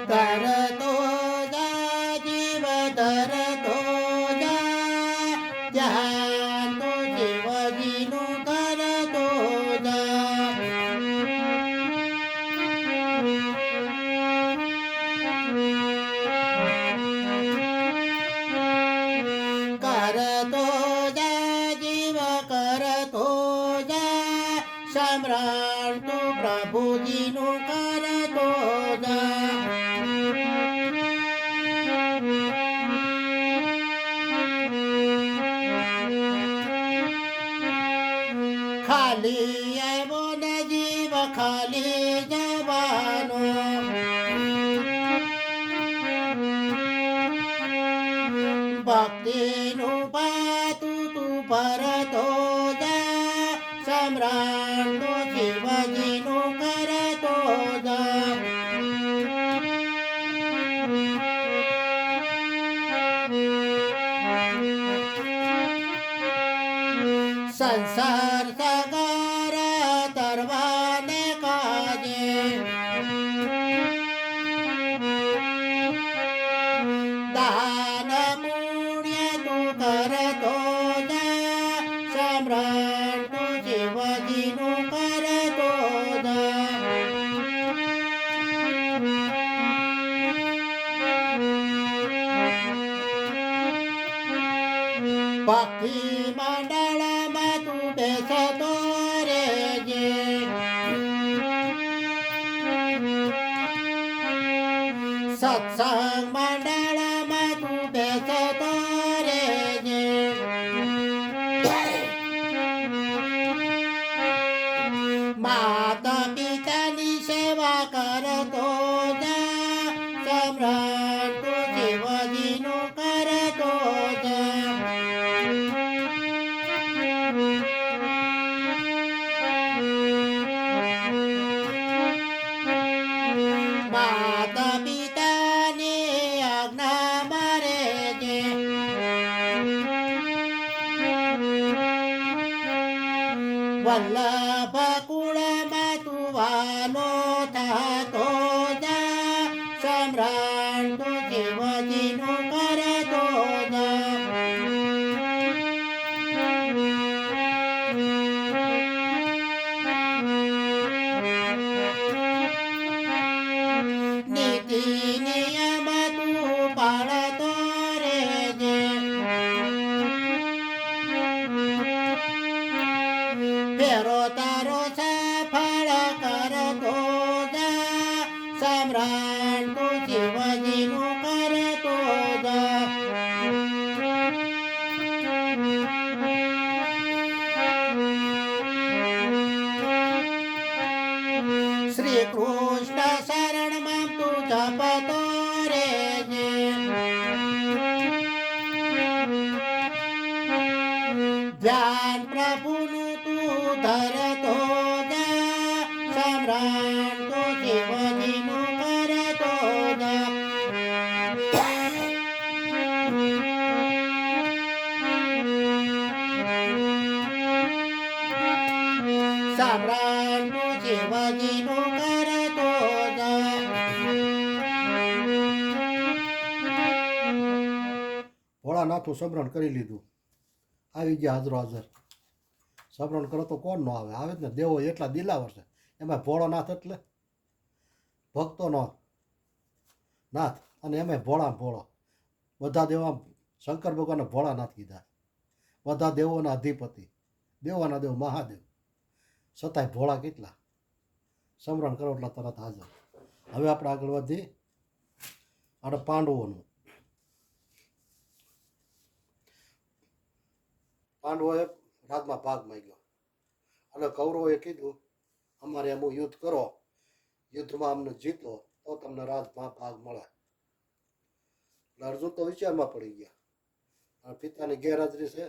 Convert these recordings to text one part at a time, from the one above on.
करतो जा जीव धरतो जा ध्यान तो जीवजीनु करतो जा करतो जा जीव करतो जा सम्राट तो प्रभुजीनु करतो जा खाली આવ્યો ને જીવ ખાલી જવાનો ભક્તિનું પાતું તું ભરતો જા સમ્રાટ તો શિવજીનું કરતો જા સંસાર સાગર તરવાને કાજે દાન પુણ્ય તું કરતો જા સમ્રાટ તું શિવજીનું કરતો જા ભક્તિ મંડળમાં તું બેસતો રેજે સત્સંગ મંડળમાં તું બેસતો રેજે માતા પિતાની સેવા કરતો જા સમ્રાટ તું શિવજીનું કરતો જા માતા પિતાની આજ્ઞા મારે છે વલ્લભ કુળમાં તું વાલો થતો જા સમ્રાટ તું શિવજીનું કરતો જા નીતિ નિયમ તું પાળતો રેજે ફેરો તારો સફળ કરતો જા સમ્રાટ તું શિવજીનું કરતો જા શ્રી કૃષ્ણ શરણમાં તું જપતો રેજે ધ્યાન પ્રભુનું તું ધરતો જા સમ્રાટ તું શિવજીનું કરતો જા સમ્રાટ તું શિવજીનું કરતો જા ભોળાનાથનું સમરણ કરી લીધું આવી ગયા હાજરો હાજર સમરણ કરો તો કોણ ન આવે આવે જ ને દેવો એટલા દિલાવર છે એમાં ભોળોનાથ એટલે ભક્તોનો નાથ અને એમાં ભોળા ભોળો બધા દેવા શંકર ભગવાનને ભોળાનાથ કીધા બધા દેવોના અધિપતિ દેવાના દેવ મહાદેવ છતાંય ભોળા કેટલા સમરણ કરો એટલા તરત હાજર હવે આપણે આગળ વધી આપણે પાંડવોનું પાંડવોએ રાજમાં ભાગ માંગ્યો અને કૌરવોએ કીધું અમારે એમ યુદ્ધ કરો યુદ્ધમાં અમને જીતો તો તમને રાજમાં ભાગ મળે એટલે અર્જુન તો વિચારમાં પડી ગયા અને પિતાની ગેરહાજરી છે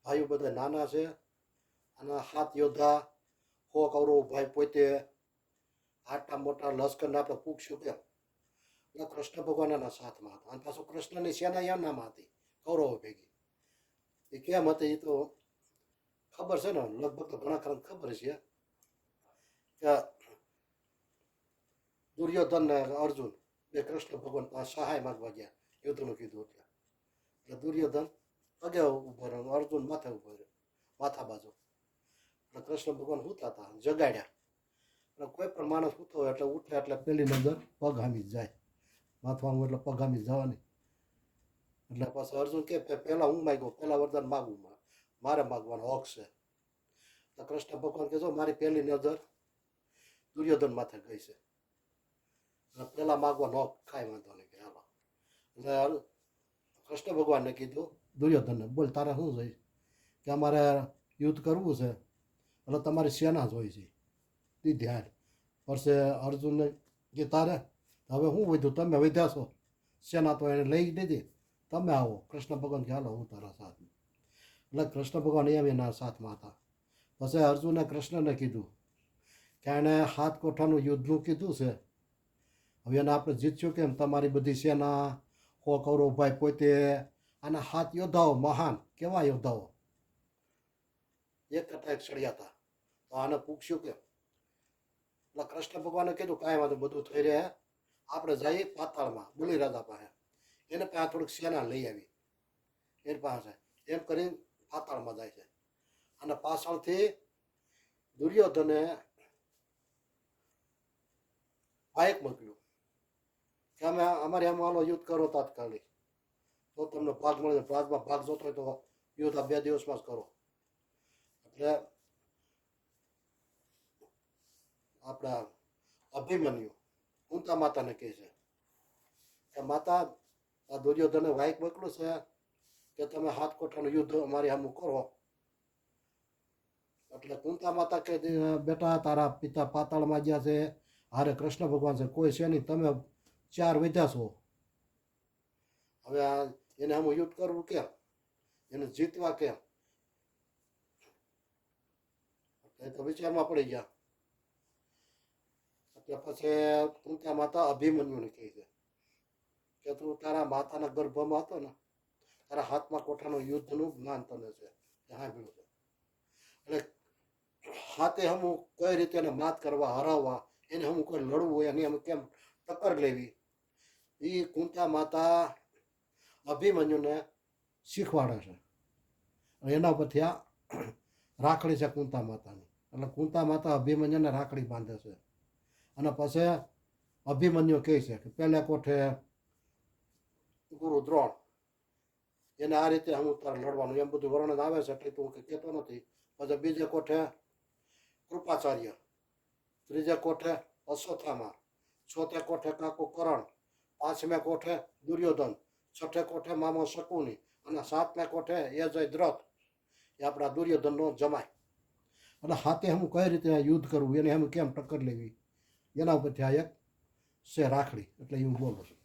ભાઈઓ બધા નાના છે અને 7 યોદ્ધા 100 કૌરવ ભાઈ પોતે આટલા મોટા લશ્કરને આપણે પૂછશું કેમ એટલે કૃષ્ણ ભગવાન એના સાથમાં હતા અને પાછું કૃષ્ણની સેના એમનામાં હતી કૌરવો ભેગી. એ કેમ હતી એ તો ખબર છે ને, લગભગ તો ઘણા ખરા ખબર છે કે દુર્યોધન ને અર્જુન બે કૃષ્ણ ભગવાન પાસે સહાય માગવા ગયા યુદ્ધનું કીધું એટલે દુર્યોધન પગે ઉભો રહ્યો, અર્જુન માથે ઉભો રહ્યો, માથા બાજુ. એટલે કૃષ્ણ ભગવાન સૂતા હતા, જગાડ્યા. એટલે કોઈ પણ માણસ સૂતો હોય એટલે ઉઠે એટલે પેલી નજર પગ હામી જ જાય, માથું આમ એટલે પગ હામી જવાની. એટલે પાછું અર્જુન કે પહેલા હું માગ્યો, પહેલા વરદાન માગું, મારે માગવાનો હક છે. તો કૃષ્ણ ભગવાન કહેજો મારી પહેલી નજર દુર્યોધન માથે ગઈ છે, એટલે પહેલા માગવાનો હક કાંઈ વાંધો નહીં કે હાલો. એટલે કૃષ્ણ ભગવાનને કીધું દુર્યોધનને, બોલ તારે શું જોઈએ કે અમારે યુદ્ધ કરવું છે એટલે તમારી સેના જ હોય છે તે ધ્યાન પડશે. અર્જુનને કે તારે હવે શું વધ્યું, તમે વધ્યા છો, સેના તો એને લઈ દીધી, તમે આવો. કૃષ્ણ ભગવાન કે હાલો હું તારા સાથમાં. એટલે કૃષ્ણ ભગવાન એમ એના સાથમાં હતા. પછી અર્જુને કૃષ્ણને કીધું કે એણે 7 કોઠાનું યુદ્ધનું કીધું છે, હવે એને આપણે જીતશું કેમ, તમારી બધી સેના હો કૌરવભાઈ પોતે આના 7 યોદ્ધાઓ મહાન કેવા યોદ્ધાઓ એક કરતા એક ચડ્યા હતા, તો આને પૂછ્યું કેમ. એટલે કૃષ્ણ ભગવાને કીધું કાંઈ વાંધો, બધું થઈ રહે, આપણે જઈએ પાતાળમાં બલિરાજા પાસે, એને પાસે થોડીક સેના લઈ આવી એની પાસે, એમ કરીને પાતાળમાં જાય છે. અને પાછળથી દુર્યોધને બાઇક મોકલ્યું કે અમે અમારે એમ હાલો યુદ્ધ કરો તાત્કાલિક, તો તમને ભાગ મળે, ભાગમાં ભાગ જોતો હોય તો યુદ્ધ આ 2 દિવસમાં જ કરો. એટલે આપણા અભિમન્યુ કુંતા માતાને કહે છે કે માતા આ દુર્યોધને વાઇક મોકલું છે કે તમે 7 કોઠાનું યુદ્ધ અમારી સામું કરો. એટલે કુંતા માતા કે બેટા તારા પિતા પાતાળમાં ગયા છે, હારે કૃષ્ણ ભગવાન છે, કોઈ છે નહીં, તમે 4 વધ્યા છો, હવે એને આમ યુદ્ધ કરવું કેમ, એને જીતવા કેમ. એ તો વિચારમાં પડી ગયા. એટલે પછી કુંતા માતા અભિમન્યુને કહે છે કે તું તારા માતાના ગર્ભમાં હતો ને, તારા 7મા કોઠાનું યુદ્ધનું જ્ઞાન તને છે, સાંભળ્યું છે. એટલે હાથે હમું કઈ રીતે એને માત કરવા, હરાવવા, એને હમું કોઈ લડવું હોય, એની અમે કેમ ટક્કર લેવી, એ કુંતા માતા અભિમન્યુને શીખવાડે છે. એના પરથી આ રાખડી છે કુંતા માતાની. એટલે કુંતા માતા અભિમન્યુને રાખડી બાંધે છે. અને પછી અભિમન્યુ કહે છે કે પહેલા કોઠે ગુરુ દ્રોણ, એને આ રીતે હું તારે લડવાનું એમ બધું વર્ણન આવે છે, એટલે તું કહેતો નથી. પછી બીજે કોઠે કૃપાચાર્ય, ત્રીજે કોઠે અશ્વત્થામા, ચોથે કોઠે કાકુ કરણ, 5મે કોઠે દુર્યોધન, 6ઠે કોઠે મામો શકુની અને 7મે કોઠે એ જય દ્રથ, એ આપણા દુર્યોધનનો જમાય. એટલે હાથે હું કઈ રીતે યુદ્ધ કરવું, એને એમ કેમ ટક્કર લેવી, એના ઉપરથી આ એક છે રાખડી. એટલે હું બોલું છું.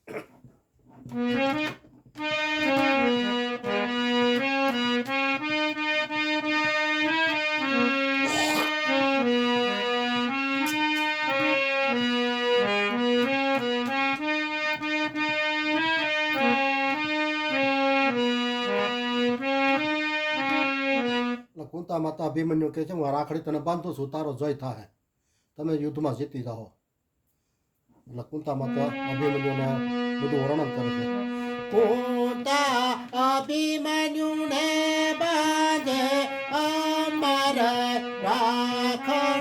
કુંતા માતા અભિમન્યુ કહે છે હું રાખડી તને બાંધું છું, તારો જય થાય, તમે યુદ્ધમાં જીતી જાઓ. એટલે કુંતા માતા અભિમન્યુને બધું વર્ણન કરે છે. કુંતા અભિમન્યુને બાંધે અમર રાખડી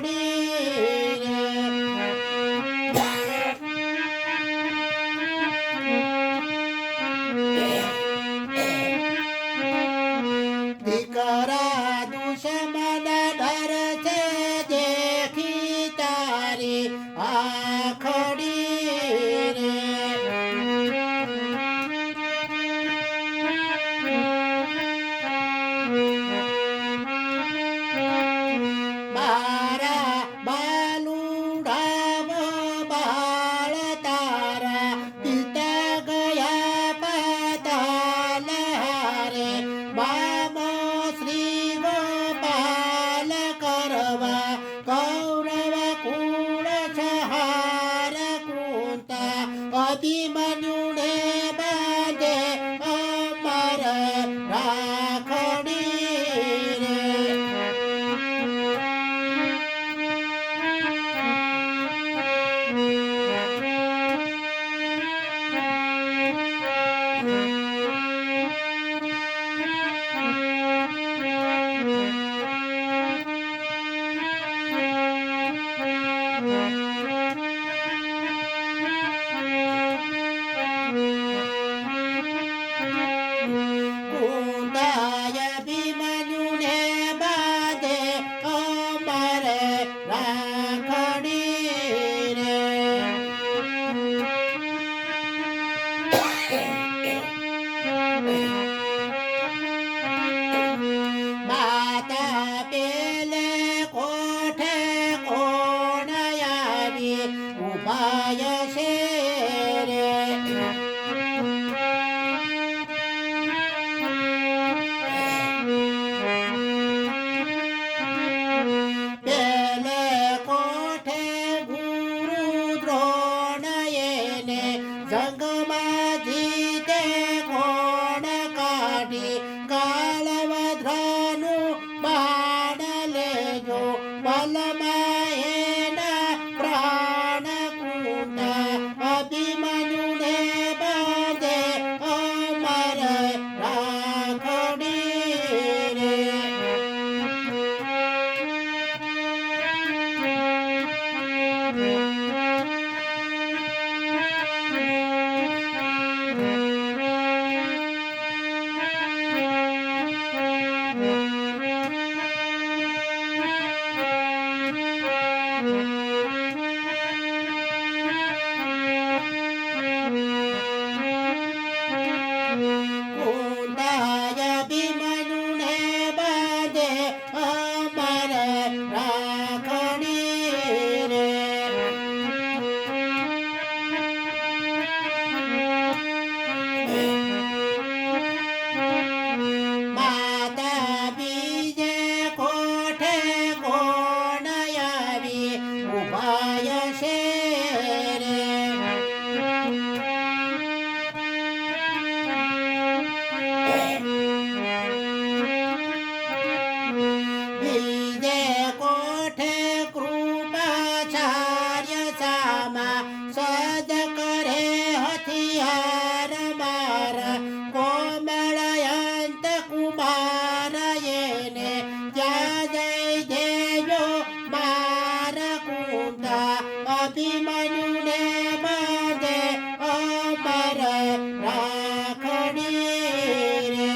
દીકરા દુશ્મન ડરશે દેખી તારી આખડી રે. અભિમન્યુને બાંધે અમર રાખડી રે. કુંતાય અભિમન્યુને બાંધે અમર રાખડી રે. માતા પેલે કોઠે કોણ આવી ઉપાય છે રે. પેલે કોઠે ગુરુ દ્રોણ એને જંગમાંથી તે કોણ કાઢી કાળવધ્રનું બાણ લેજો બલમાં એના પ્રાણ કૂટા અભિમન્યુને બાંધે અમર રાખડી રે. કુંતાય અભિમન્યુને બાંધે અમર રાખડી રે. માતા બીજે કોઠે કોણ આવી ઉપાય છે રે. બીજે કોઠે કૃપાચાર્ય સામા સદ કરે હથિયાર મારા કોમળયંત કુમાર એને ત્યાં જઈ દેજો માર કુંતા અભિમન્યુને બાંધે અમર રાખડી રે.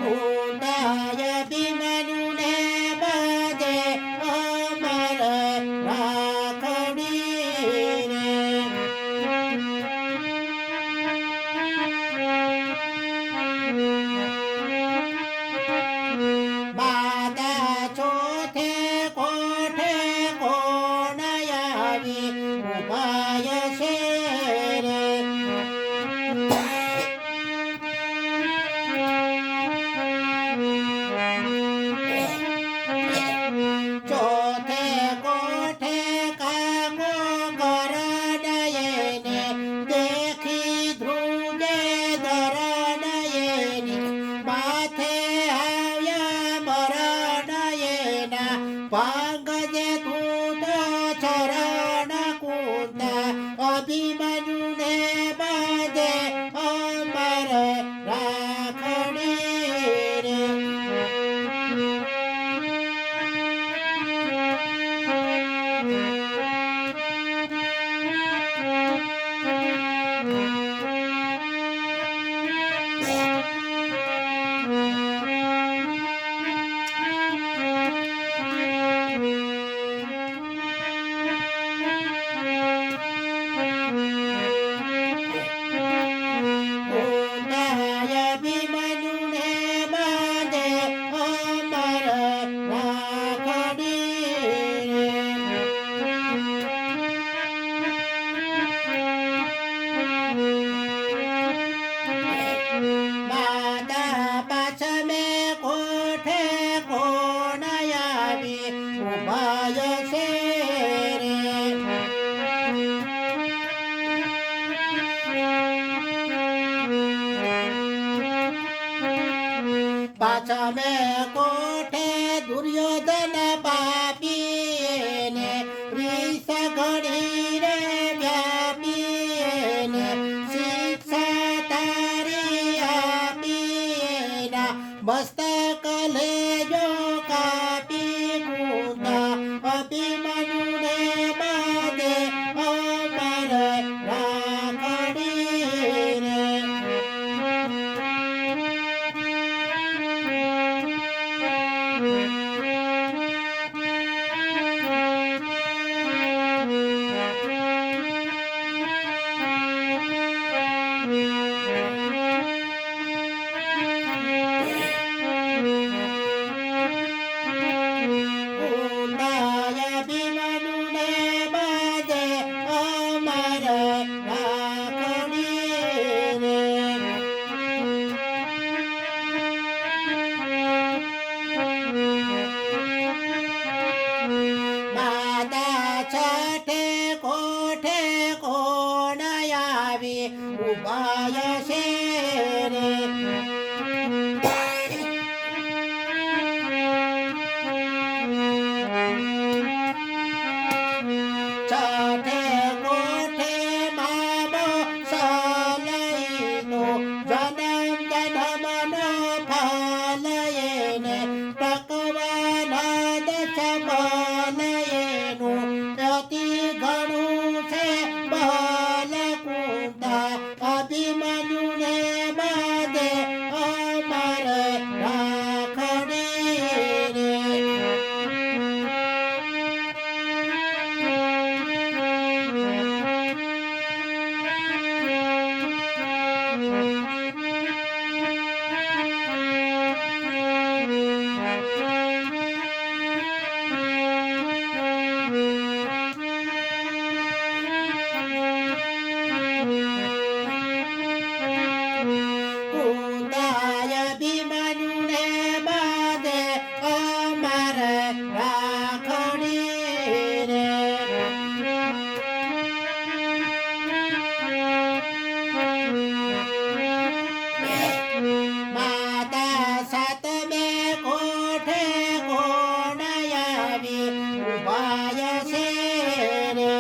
કુંતાય અભિમન્યુને બાંધે અમર રાખડી રે. માતા ચોથે કોઠે કોણ આવી ઉપાય છે રે. ચોથે કોઠે કામો કરણ એને દેખી ધ્રુજે ધરણ એની માથે આવ્યા મરણ એના પાંગજે તું તો ચરણ કુંતા અભિમન્યુને બાંધે અમર રાખડી રે. પાછા મેં કોઠે દુર્યોધન પાપીને રીસ ઘડી રે વ્યાપીને શિક્ષા તારી આપીને મસ્તક લેજો કાપી કુંતા અભિમન્યુને બાદે અમર રાખડી રે કુંતાય અભિમન્યુને બાદે અમર રાખડી રે માતા છઠે કોઠે કોણ આવી ઉપાય છે રે છઠે કોઠે મામો સલઈનો જન્મ જન્મનો ફલયને પકવાનદ સબલયનું અતિ ઘણું છે બલ કુંતા અભિમન્યુને બાદે અમર રાખડી રે કુંતાય અભિમન્યુને બાદે અમર રાખડી રે માતા સાતમે કોઠે કોણ આવી ઉપાય છે રે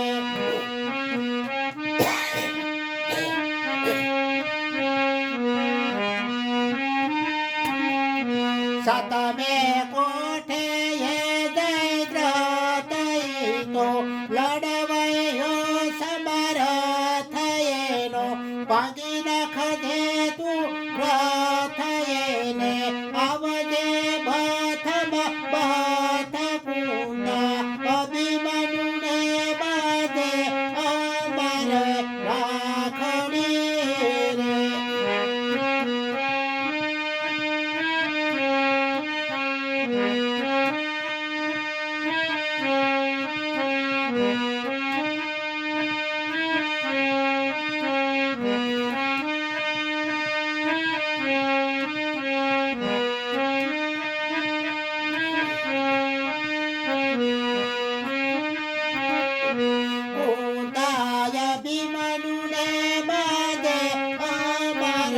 સાતમે કોઠે હે જયદ્રથઈ તો લડવૈયો સમર્થ એનો ભાગી નાખજે તું રથ એને આવજે ભથમ ભથ કુંતા અભિમન્યુને બાદે અમર રાખડી રે કુંતાય અભિમન્યુને બાદે અમર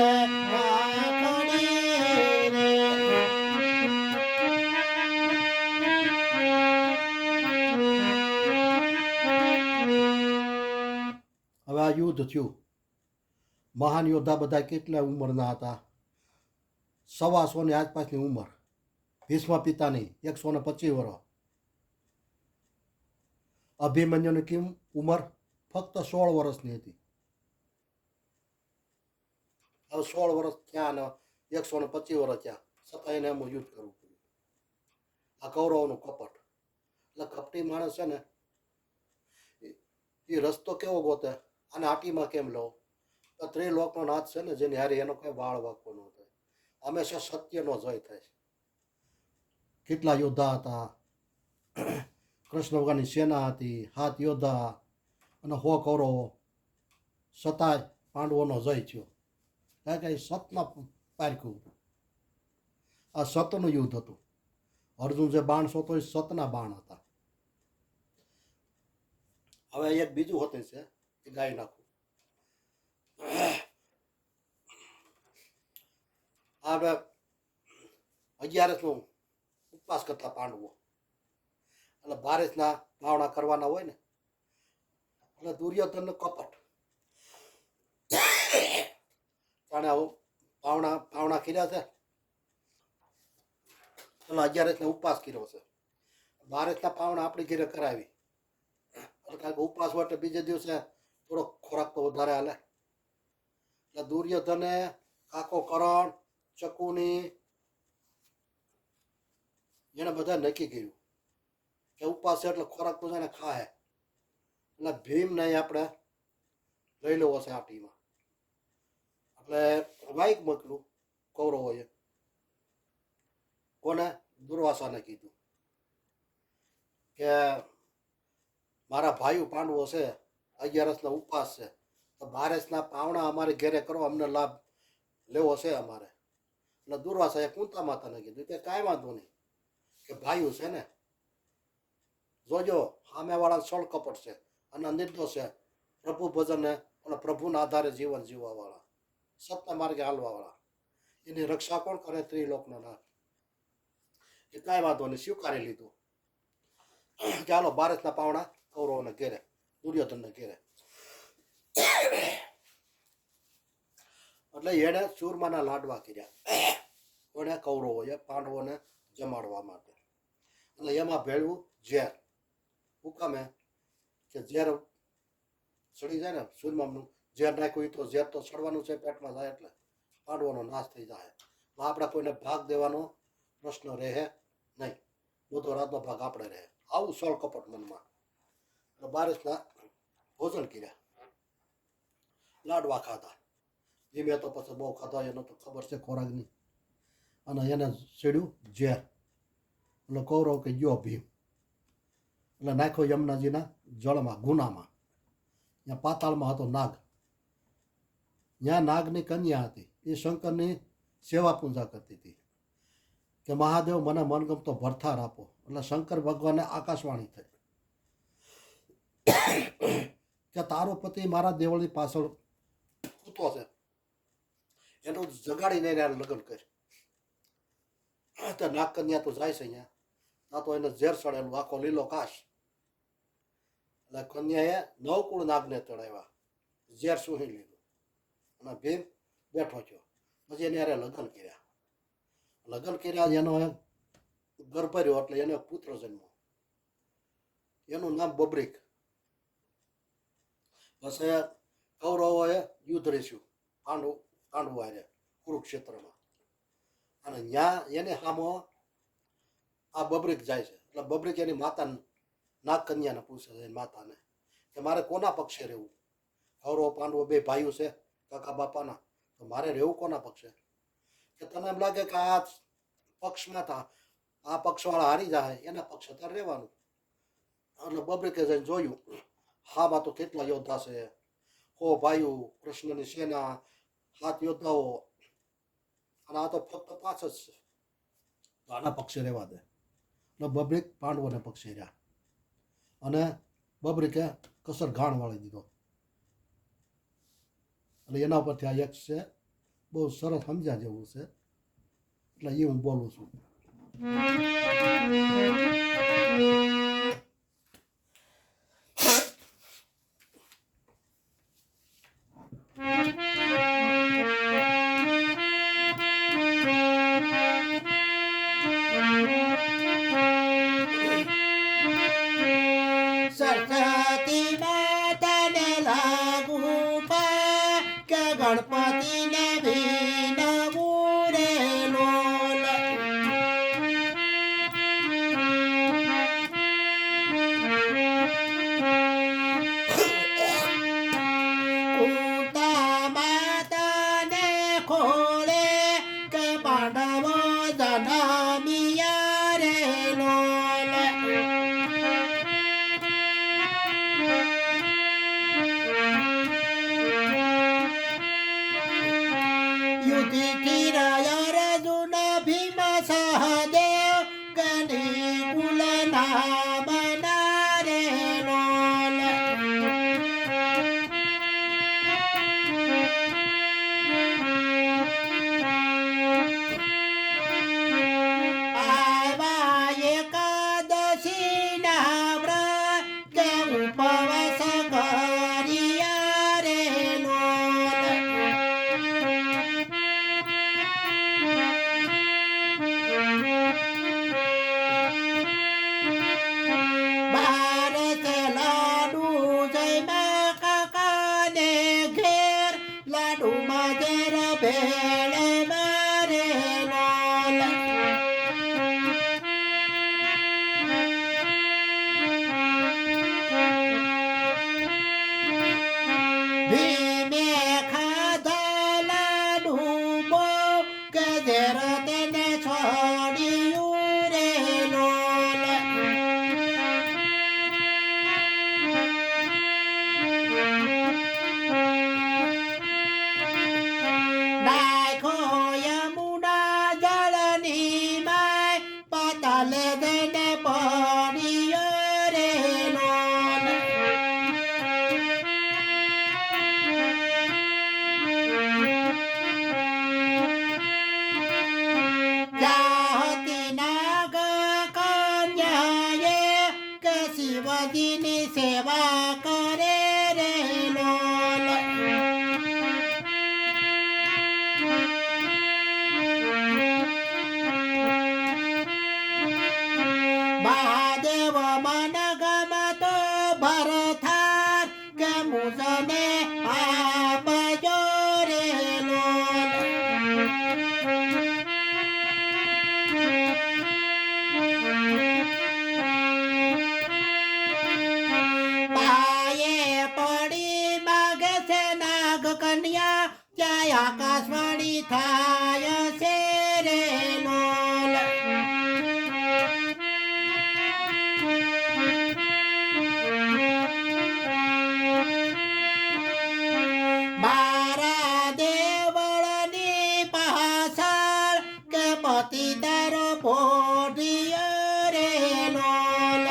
રાખડી રે હવે આ યુદ્ધ થયું મહાન યોદ્ધા બધા કેટલા ઉંમરના હતા 125 ની આસપાસની ઉંમર ભીષ્મ પિતાની 125 વર્ષ અભિમન્યુની કેમ ઉંમર ફક્ત 16 વર્ષની હતી હવે 16 વર્ષ થયા ને 125 વર્ષ થયા છતાં એને એમ યુદ્ધ કરવું પડ્યું આ કૌરવોનું કપટ એટલે કપટી માણસ છે ને એ રસ્તો કેવો ગોતે અને આટીમાં કેમ લો તો ત્રિલોકનો નાથ છે ને જેની હારે એનો કોઈ વાળ વાંકો ન થાય હંમેશા સત્યનો જય થાય છે કેટલા યોદ્ધા હતા કૃષ્ણ ભગવાનની સેના હતી 7 યોદ્ધા અને 100 કૌરવો છતાંય પાંડવોનો જય થયો કારણ કે એ સતના પારખ્યું આ સતનું યુદ્ધ હતું અર્જુન જે બાણ શોધતો એ સતના બાણ હતા હવે એક બીજું હોતું છે એ ગાઈ નાખું હવે 11નો ઉપવાસ કરતા પાંડવો. એટલે 12ના ભાવના કરવાના હોય ને એટલે દુર્યોધનનો કપટ જાણે આવું ભાવના કર્યા છે એટલે 11 ઉપવાસ કર્યો છે. 12ના પાવણા આપણી ઘરે કરાવી એટલે કારણ કે ઉપવાસ હોય એટલે બીજે દિવસે થોડોક ખોરાક તો વધારે હાલે. એટલે દુર્યોધને કાકો કરણ ચકુની એને બધા નક્કી કર્યું કે ઉપવાસ છે એટલે ખોરાક તો જાણે ખાય. એટલે ભીમને આપણે લઈ લેવો છે આ ટીમાં. એટલે વાઈક મોકલું કૌરવોએ કોને દુર્વાસાને કીધું કે મારા ભાઈઓ પાંડવો છે 11ના ઉપવાસ છે તો 12ના પાવણા અમારે ઘેરે કરો અમને લાભ લેવો છે અમારે. એટલે દુર્વાસાએ કુંતા માતાને કીધું કે કાંઈ વાંધો નહીં કે ભાઈઓ છે ને જોજો સામેવાળા સળ કપટ છે અને નિર્દોષ છે પ્રભુ ભજનને અને પ્રભુના આધારે જીવન જીવવાવાળા સત્ય માર્ગે હાલવાવાળા એની રક્ષા કોણ કરે ત્રિલોકનો નાથ. એ કાંઈ વાંધો નહીં સ્વીકારી લીધું. ચાલો 12ના પાવણા કૌરવોને ઘેરે દુર્યોધનને ઘેરે. એટલે એણે ચૂરમાના લાડવા કર્યા કોને કૌરવોએ પાંડવોને જમાડવા માટે. એટલે એમાં ભેળવું ઝેર. હુકામે કે ઝેર સડી જાય ને ચૂરમાનું ઝેર નાખ્યું એ તો ઝેર તો સડવાનું છે પેટમાં જાય એટલે પાંડવોનો નાશ થઈ જાય. આપણે કોઈને ભાગ દેવાનો પ્રશ્ન રહે નહીં. બધો રાતનો ભાગ આપણે રહે. આવું સળ કપટ મનમાં. એટલે 12ના ભોજન કર્યા લાડવા ખાધા. ધીમે તો પછી બહુ ખાધા એનો તો ખબર છે ખોરાકની. અને એને સીડ્યું ઝેર. એટલે કૌરવ કે ગયો ભીમ એટલે નાખ્યો યમુનાજીના જળમાં ગુનામાં. ત્યાં પાતાળમાં હતો નાગ. ત્યાં નાગની કન્યા હતી એ શંકરની સેવા પૂજા કરતી હતી કે મહાદેવ મને મનગમતો ભરથાર આપો. એટલે શંકર ભગવાનને આકાશવાણી થઈ કે તારો પતિ મારા દેવળની પાછળ સૂતો છે એનું જગાડીને એને લગ્ન કર. તો નાગ કન્યા તો જાય છે અહીંયા ના તો એને ઝેર ચડેલું આખો લીલો કાશ. એટલે કન્યાએ 9 કુળ નાગને ચડાવ્યા ઝેર સૂહી લીધું અને ભીમ બેઠો થયો. પછી એને યારે લગ્ન કર્યા એનો ગર્ભ રહ્યો એટલે એને પુત્ર જન્મ્યો. એનું નામ બબ્રીક. પછી કૌરવોએ યુદ્ધ રેસ્યું પાંડવો હારે કુરુક્ષેત્રમાં. અને ત્યાં એને સામો આ બબ્રીક જાય છે. એટલે બબ્રીક એની માતા નાગ કન્યાને પૂછે છે માતાને કે મારે કોના પક્ષે રહેવું. કૌરવ પાંડવો બે ભાઈઓ છે કાકા બાપાના તો મારે રહેવું કોના પક્ષે. કે તને એમ લાગે કે આ પક્ષમાં આ પક્ષવાળા હારી જાય એના પક્ષે તારે રહેવાનું. એટલે બબ્રીકે જઈને જોયું હામાં તો કેટલા યોદ્ધા છે 100 ભાઈઓ કૃષ્ણની સેના 7 યોદ્ધાઓ અને આ તો ફક્ત 5 જ છે તો આના પક્ષે રહેવા દે. એટલે બબ્રીક પાંડવોને પક્ષે રહ્યા અને બબ્રીકે કસર ઘાણ વાળી દીધો. એટલે એના ઉપરથી આ એક છે બહુ સરસ સમજ્યા જેવું છે એટલે એ હું બોલું છું. સરસ્વતી માતાને લાગુ પા કે ગણપતિને ભીનવું રે લોલ. કુંતા માતાને ખોળે કે પાંડવો જનમિયા રે લોલ. યુધિષ્ઠિર અર્જુન ભીમ સહદેવ ગણી કુલ નામ નારે લોલ. થાય છે રે લોલ મારા દેવળની પાછળ કે પતિ તારો પોઢિયો રે લોલ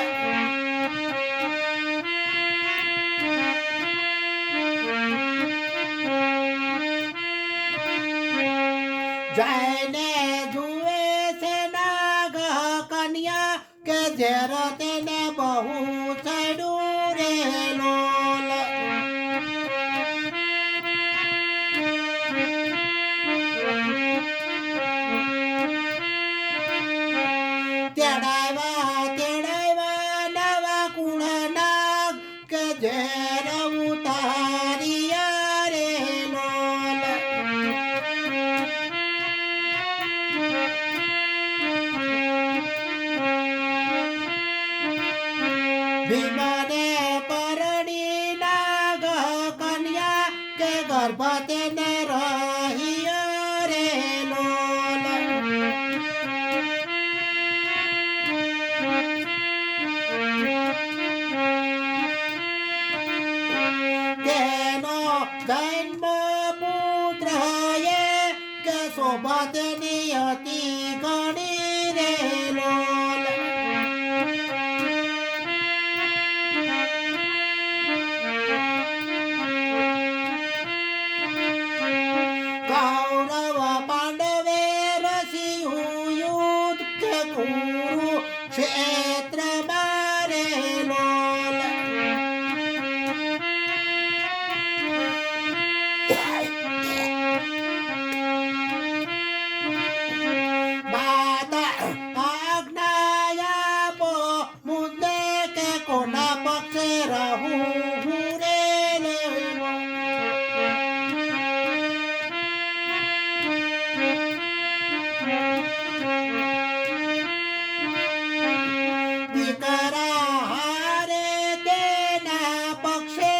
જઈને જુએ છે નાગ કન્યા કે ઝેર તેને બહુ ચડ્યું રે લોલ તેડાવ્યા નવા કુળ નાગ કે ઝેર ઉતાર્યા રે લોલ ભીમને પરણી નાગ કન્યા કે ગર્ભ તેને રહ્યો રે લોલ તેનો જન્મ પુત્ર એ કે શોભા તેની હતી ઘણી રે લોલ કૌરવ પાંડવે રસ્યું યુદ્ધ કે કુરુ ક્ષેત્ર મારે લોલ માતા આજ્ઞા આપો મુદ્દે કે કોના પક્ષે રહું રે દીકરા હારે તેના પક્ષે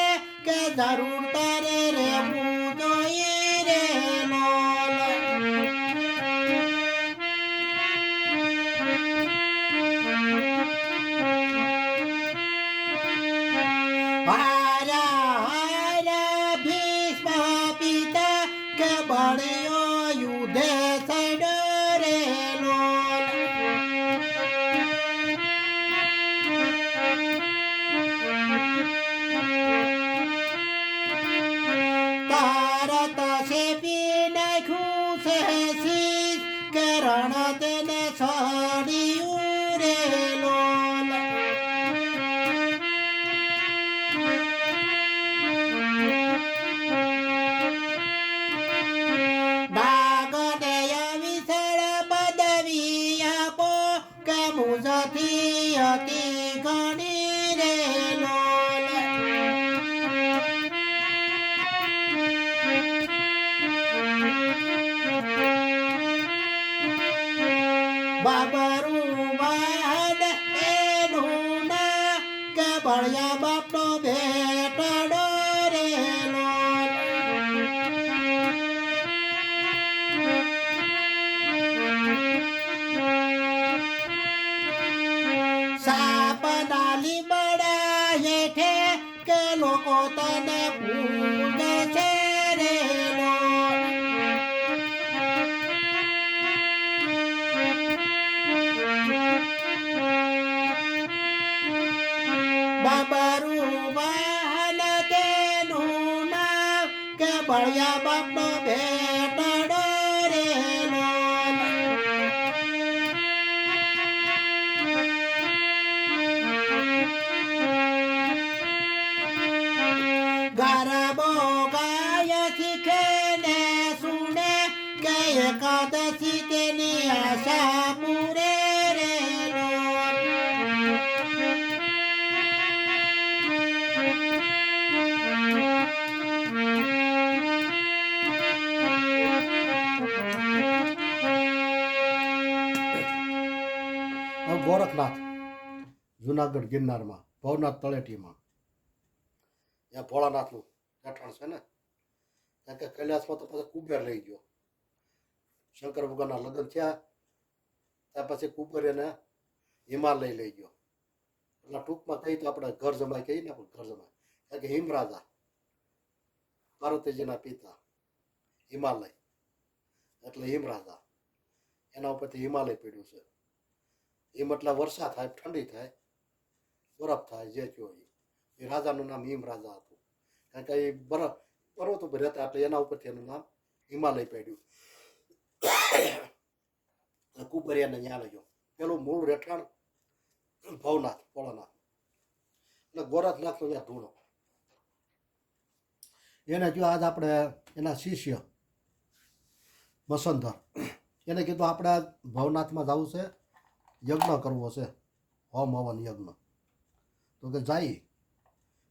કે જરૂર તારે રહેવું જોઈએ રે લોલ હારા ભીષ્મ પિતા કે બળ્યો યુધે સડ્યો રે લોલ તારત શેપી નાખ્યું છે શીશ કે રણ તેને છોડ્યું રે લોલ નાગને વિશાળ પદવી આપો કે મુજથી હતી ઘણી રે લોલ બાબરું વાહન એનું ના કે બળિયા બાપનો ભેટડો રે લોલ સાપના લીમડા હેઠે કે લોકો તને પૂજે છે રે લોલ બાબરું વાહન તેનું નામ કે બળિયા બાપનો ભેટડો રે લોલ ગરબો ગાય શીખે ને સુને કે એકાદશી તેની આશા પૂરે રે લોલ ગોરખનાથ જુનાગઢ ગિરનારમાં ભવનાથ તળેટીમાં ત્યાં ભોળાનાથનું રહેઠાણ છે ને ત્યાં કે કૈલાસમાં તો પછી કુબેર લઈ ગયો શંકર ભગવાનના લગ્ન થયા ત્યાર પછી કુંવરિયાને હિમાલય લઈ ગયો. એટલે ટૂંકમાં કહી તો આપણે ઘર જમાઈ કહીએ ને, ઘર જમાઈ કારણ કે હિમરાજા પાર્વતીજીના પિતા હિમાલય એટલે હિમરાજા, એના ઉપરથી હિમાલય પડ્યું છે. હિમ એટલે વર્ષા થાય, ઠંડી થાય, બરફ થાય, જે કયો એ રાજાનું નામ હિમરાજા હતું. કારણ કે એ બરફ પર્વત ઉપર રહેતા એટલે એના ઉપરથી એનું નામ હિમાલય પડ્યું. કુંવરિયાને ત્યાં લઈ ગયો. પેલું મૂળ રહેઠાણ ભવનાથ ભોળાનાથ એટલે ગોરખનાથનો ત્યાં ધૂણો. એને જો આજ આપણે એના શિષ્ય મસંધર એને કીધું આપણે ભવનાથમાં જવું છે, યજ્ઞ કરવો છે, હોમ હવન યજ્ઞ. તો કે જાય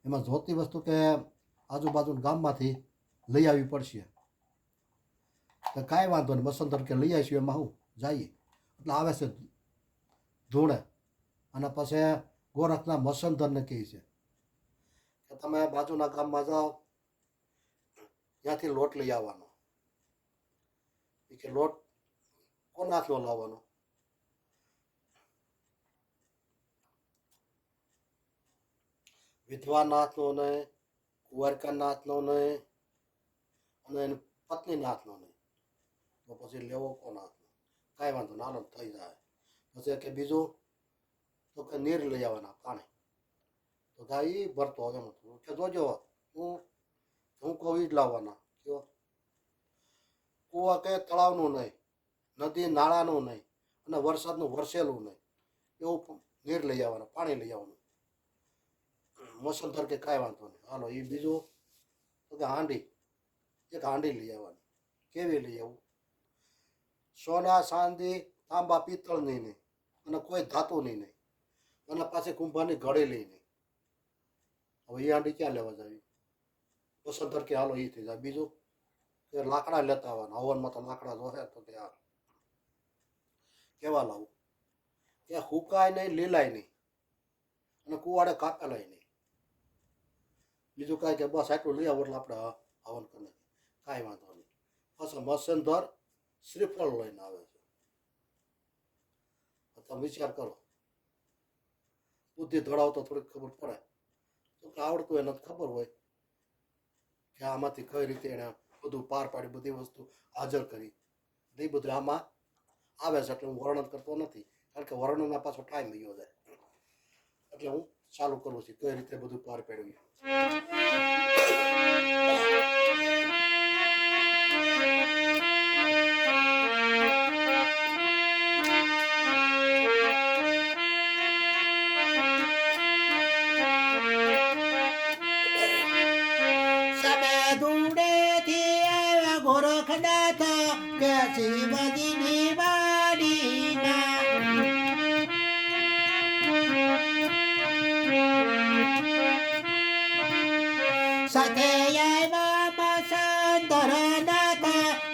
એમાં જોતી વસ્તુ કે આજુબાજુ ગામમાંથી લઈ આવવી પડશે. તો કાંઈ વાંધો નહીં, મસંધર કે લઈ આવીશું, એમાં હું જઈએ. એટલે આવે છે ધૂણે અને પછી ગોરખના મસંધરને કહે છે કે તમે બાજુના ગામમાં જાઓ, ત્યાંથી લોટ લઈ આવવાનો. એ કે લોટ કોનાથનો લાવવાનો? વિધવાનાથનો નહીં, કુંવારકાનાથનો નહીં, અને એની પત્નીનાથનો નહીં. તો પછી લેવો કોનાથનો? કાંઈ વાંધો નાનો થઈ જાય. પછી કે બીજું તો કે નીર લઈ આવવાના, પાણી. તો ગાય એ ભરતો એમ હતું કે જોજો હું કહું જ લાવવાના. કયો કૂવા કે તળાવનું નહીં, નદી નાળાનું નહીં, અને વરસાદનું વરસેલું નહીં, એવું નીર લઈ આવવાના, પાણી લઈ આવવાનું. મસંધર કે કાંઈ વાંધો નહીં, હાલો. એ બીજું તો કે હાંડી, એક હાંડી લઈ આવવાની. કેવી લઈ આવવું? સોના ચાંદી તાંબા પિત્તળની નહીં, અને કોઈ ધાતુની નહીં, અને પાછી કુંભારની ઘડેલી નહીં. હવે એ હાંડી ક્યાં લેવા જાવી? મસંધર કે હાલો એ થઈ જાય. બીજું કે લાકડા લેતા આવવાના, હવનમાં તો લાકડા જોશે. તો ત્યાં કેવા લાવું? કે હુકાય નહીં, લીલાય નહીં, અને કુવાડે કાપેલાય નહીં. બીજું કાંઈ કે બસ આટલું લઈ આવો એટલે આપણે હવન કરી નાખીએ. કાંઈ વાંધો નહીં. પાછા મસંધર શ્રીફળ લઈને આવે છે. તમે વિચાર કરો, બુદ્ધિ ધડાવતો થોડીક ખબર પડે. તો કે આવડતું એને ખબર હોય કે આમાંથી કઈ રીતે એને બધું પાર પાડી, બધી વસ્તુ હાજર કરી. એ બધું આમાં આવે છે. એટલે હું વર્ણન કરતો નથી, કારણ કે વર્ણનના પાછો ટાઈમ ગયો જાય. એટલે હું ચાલુ કરું છું કઈ રીતે બધું પાર પાડ્યું. ગોરખનાથ કે શિવજીની વાડીના સાથે આવ્યા મસંધરનાથ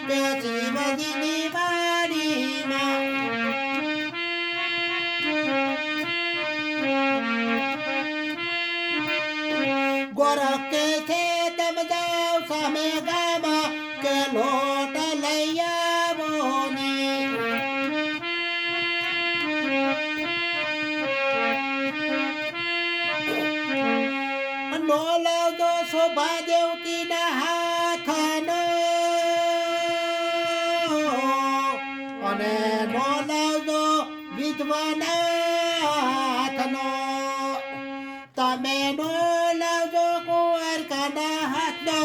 કે શિવજીની વાડીમાં. ગોરખ કે છે તમે જાઓ સામે ગામાં કે લોટ લઈ આવો ને. નો લાવજો શોભા દેવકીના હાથનો, અને નો લાવજો વિધવાનાથનો. તમે નો લાવજો કુંવારકાના હાથનો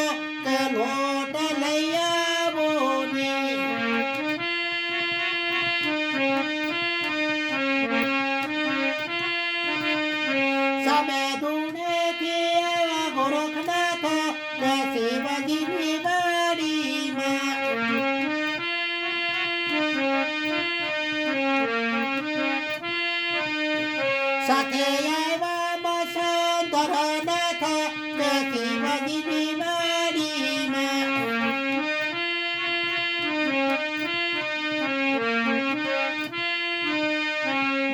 કે લોટ લઈ આવો ને. સામે ધૂળેથી આવ્યા ગોરખનાથ કે શિવજીની વાડીમાં. સાથે આવ્યા મસંધરનાથ કે શિવજીની વાડીમાં.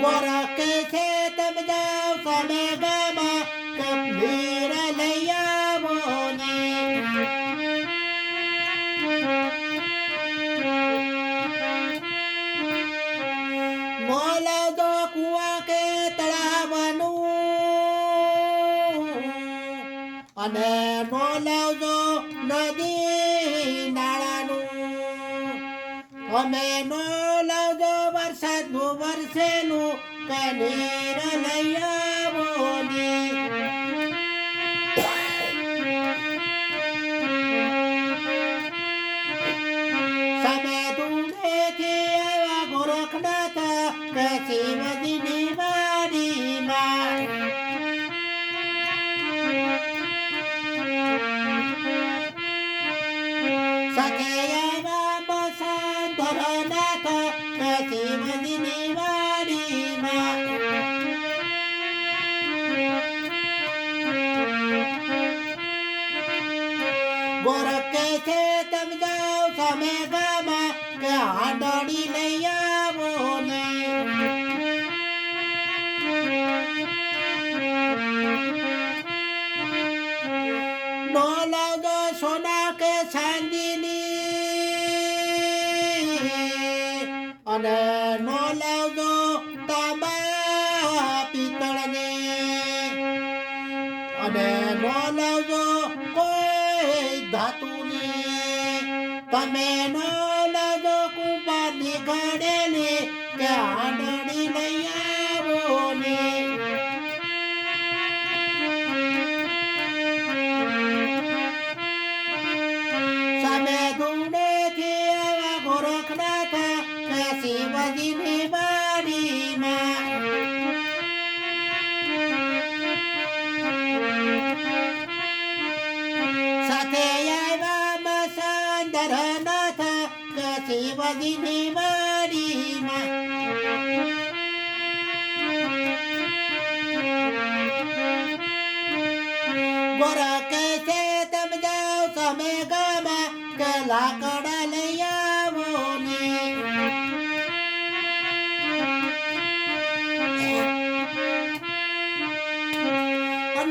ગોરખ કે છે તમે જાઓ સામે ગામાં કે નીર લઈ આવો ને. નો લાવજો કુવા કે તળાવનું અને નો લાવજો નદી નાળાનું અમે નો લાવજો વરસાદનું વરસેલું કે નીર લઈ આવો ની. સામે દૂધેથી આવ્યા ગોરખનાથ કે શિવજીની વાડીમાં સાથે આવ્યા બસાધરનાથ કે શિવજીની વાડીમાં ગોરખ કે છે તમે જાઓ સામે ગામાં કે હાંડળી લઈ આવો ને. નો લાવજો સોના કે ચાંદીની અને નો લાવજો તાંબા પિત્તળને અને નો લાવજો કોઈ ધાતુની. તમે નો લાવજો કુંભારની ઘડેલી કે હાંડળી લઈ આવો ને. સામે ધૂળેથી આવ્યા ગોરખનાથ કે શિવજીની વાડીમાં સાથે આવ્યા મસાંધરનાથ કે શિવજીની વાડીમાં ગોરખ કે છે તમે જાઓ સામે ગામાં કે લાકડા લઈ આવો ને.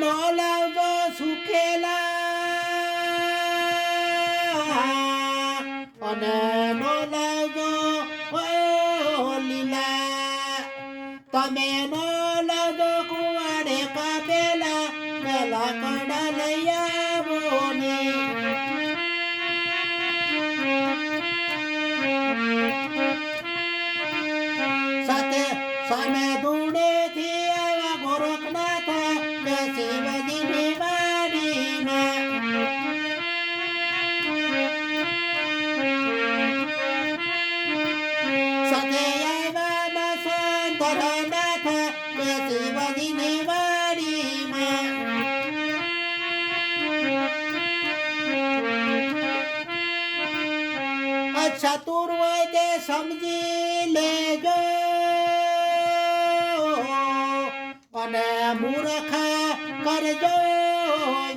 નો લાવજો સુકેલા અને નો લાવજો લીલા. તમે નો લાવજો કુવાડે કાપેલા કે લાકડા લઈ આવો ને. સાથે સામે ધૂળેથી આવ્યા ગોરખનાથ કે શિવજીની વાડીમાં સાથે આવ્યા મસાંધરનાથ કે શિવજીની વાડીમાં ચતુર હોય તે સમજી લેજો અને મૂર્ખ કરજો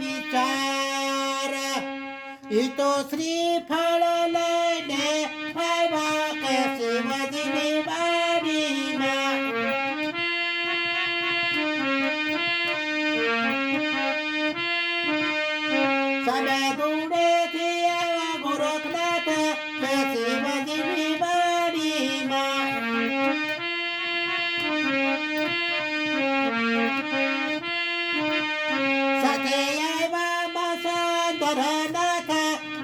વિચાર. ઈ તો શ્રીફળ લઈને આવ્યા કે શિવજીની વાડીમાં સામે ધૂળેથી આવ્યા ગોરખનાથ કે શિવજીની વાડીમાં સાથે આવ્યા મસાંધરનાથ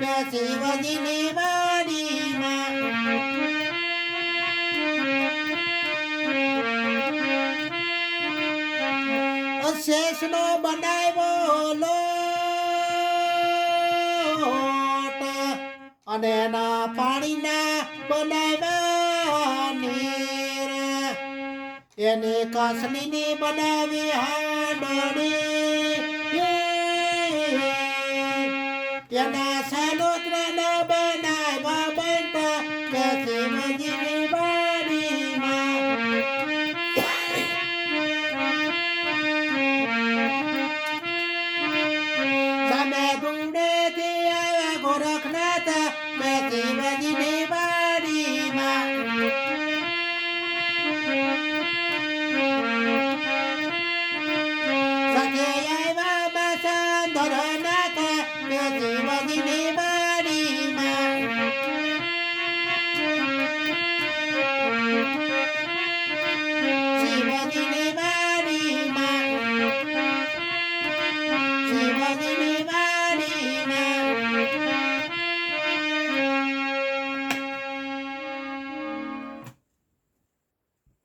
કે શિવજીની વાડીમાં શેષનો બનાવ્યો લોટ અને એના પાણીના બનાવ્યા નીર. એની કાસલીની બનાવી હાંડળી એના સાલોત્રાના બનાવ્યા બંટા કે શિવજીની વાડીમાં સામે ધૂળેથી આવ્યા ગોરખનાથ કે શિવજીની વાડીમાં સાથે આવ્યા મસાંધરનાથ કે શિવજીની